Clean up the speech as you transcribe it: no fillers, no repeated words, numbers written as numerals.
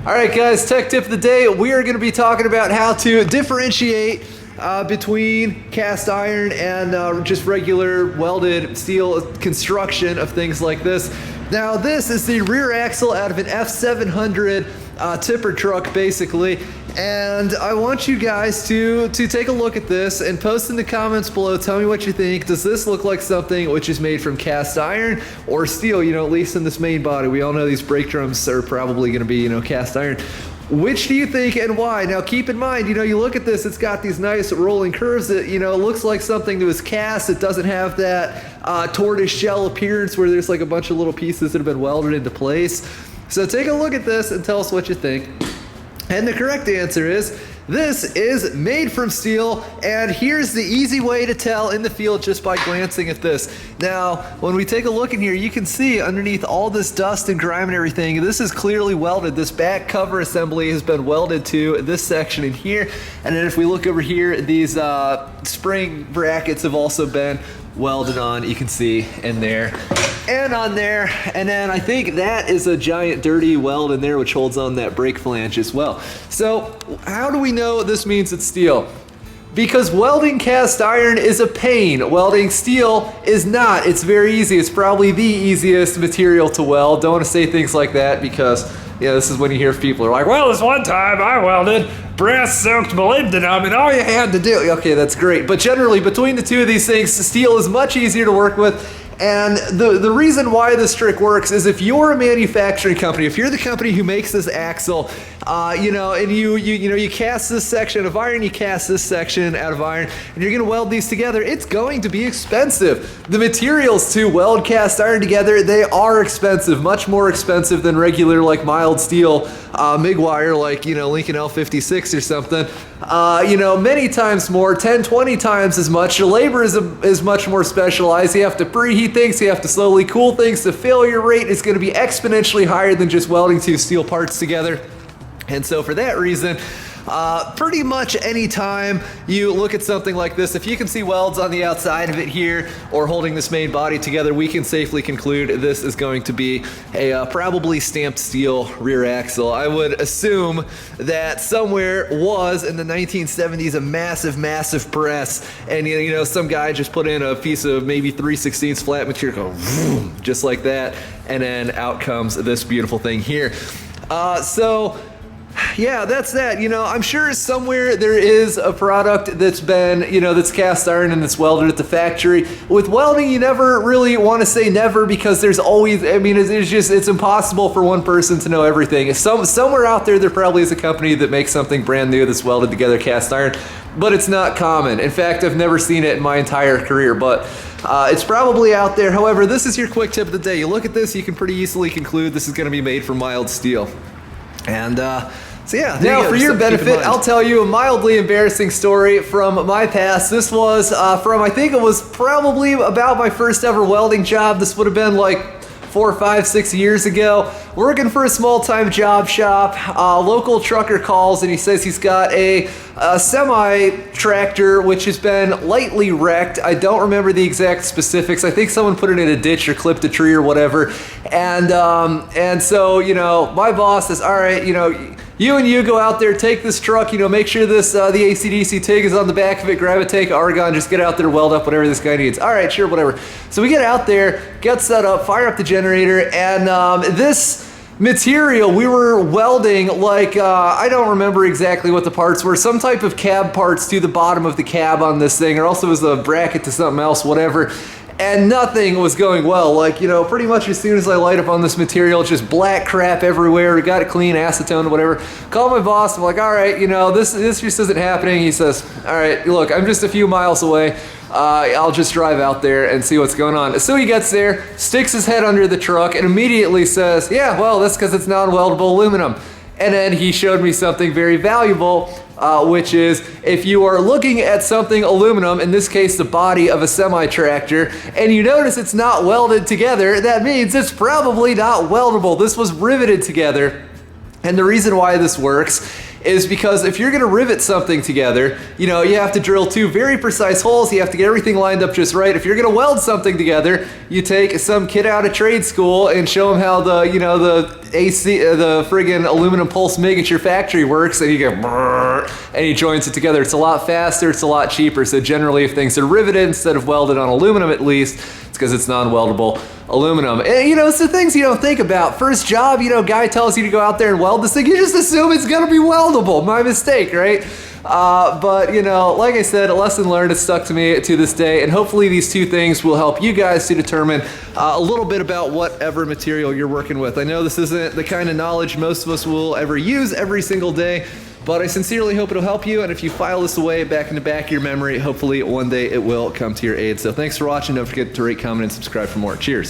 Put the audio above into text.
All right, guys, tech tip of the day. We are going to be talking about how to differentiate between cast iron and just regular welded steel construction of things like this. Now, this is the rear axle out of an F700 tipper truck, basically. And I want you guys to take a look at this and post in the comments below. Tell me what you think. Does this look like something which is made from cast iron or steel? You know, at least in this main body. We all know these brake drums are probably going to be, you know, cast iron. Which do you think and why? Now, keep in mind, you know, you look at this, it's got these nice rolling curves that, you know, looks like something that was cast. It doesn't have that tortoise shell appearance where there's like a bunch of little pieces that have been welded into place. So take a look at this and tell us what you think. And the correct answer is, this is made from steel, and here's the easy way to tell in the field just by glancing at this. Now, when we take a look in here, you can see underneath all this dust and grime and everything, this is clearly welded. This back cover assembly has been welded to this section in here, and then if we look over here, these spring brackets have also been welded on, you can see in there and on there. And then I think that is a giant dirty weld in there which holds on that brake flange as well. So how do we know this means it's steel? Because welding cast iron is a pain. Welding steel is not. It's very easy. It's probably the easiest material to weld. Don't want to say things like that because, yeah, this is when you hear people are like, well, this one time I welded brass-soaked molybdenum and all you had to do. Okay, that's great. But generally, between the two of these things, steel is much easier to work with. And the reason why this trick works is if you're a manufacturing company, if you're the company who makes this axle, you know, and you cast this section of iron, you cast this section out of iron, and you're going to weld these together, it's going to be expensive. The materials to weld cast iron together, they are expensive, much more expensive than regular like mild steel MIG wire like, you know, Lincoln L56 or something. You know, many times more, 10, 20 times as much. The labor is much more specialized. You have to preheat things, you have to slowly cool things. The failure rate is going to be exponentially higher than just welding two steel parts together. And so for that reason, pretty much any time you look at something like this, if you can see welds on the outside of it here or holding this main body together, we can safely conclude this is going to be a probably stamped steel rear axle. I would assume that somewhere was in the 1970s a massive press, and you know, some guy just put in a piece of maybe 3/16 flat material, go vroom, just like that, and then out comes this beautiful thing here. So yeah, that's that. You know, I'm sure somewhere there is a product that's been, you know, that's cast iron and it's welded at the factory. With welding, you never really want to say never because there's always, I mean, it's impossible for one person to know everything. Somewhere out there, there probably is a company that makes something brand new that's welded together cast iron, but it's not common. In fact, I've never seen it in my entire career, but it's probably out there. However, this is your quick tip of the day. You look at this, you can pretty easily conclude this is going to be made from mild steel. And so yeah, now for your benefit, I'll tell you a mildly embarrassing story from my past. This was from, I think it was probably about my first ever welding job. This would have been like 4, 5, 6 years ago. Working for a small-time job shop. Local trucker calls and he says he's got a semi-tractor which has been lightly wrecked. I don't remember the exact specifics. I think someone put it in a ditch or clipped a tree or whatever. And so, you know, my boss says, all right, you know, you go out there, take this truck, you know, make sure this the AC/DC TIG is on the back of it, grab a tank of argon, just get out there, weld up whatever this guy needs. All right, sure, whatever. So we get out there, get set up, fire up the generator, and this material we were welding like, I don't remember exactly what the parts were, some type of cab parts to the bottom of the cab on this thing, or also it was a bracket to something else, whatever. And nothing was going well. Like, you know, pretty much as soon as I light up on this material, it's just black crap everywhere. We got it clean, acetone, whatever. Call my boss. I'm like, all right, you know, this just isn't happening. He says, all right, look, I'm just a few miles away. I'll just drive out there and see what's going on. So he gets there, sticks his head under the truck, and immediately says, yeah, well, that's because it's non-weldable aluminum. And then he showed me something very valuable, which is if you are looking at something aluminum, in this case the body of a semi-tractor, and you notice it's not welded together, that means it's probably not weldable. This was riveted together. And the reason why this works is because if you're going to rivet something together, you know, you have to drill 2 very precise holes. You have to get everything lined up just right. If you're going to weld something together, you take some kid out of trade school and show him how the, you know, the AC, the friggin' aluminum pulse MIG at your factory works, and you go brrr, and he joins it together. It's a lot faster, it's a lot cheaper. So generally, if things are riveted instead of welded on aluminum, at least, it's because it's non-weldable aluminum. And, you know, it's the things you don't think about. First job, you know, guy tells you to go out there and weld this thing, you just assume it's gonna be weldable. My mistake, right? But, you know, like I said, a lesson learned. It's stuck to me to this day, and hopefully these 2 things will help you guys to determine a little bit about whatever material you're working with. I know this isn't the kind of knowledge most of us will ever use every single day, but I sincerely hope it'll help you, and if you file this away back in the back of your memory, hopefully one day it will come to your aid. So thanks for watching. Don't forget to rate, comment, and subscribe for more. Cheers.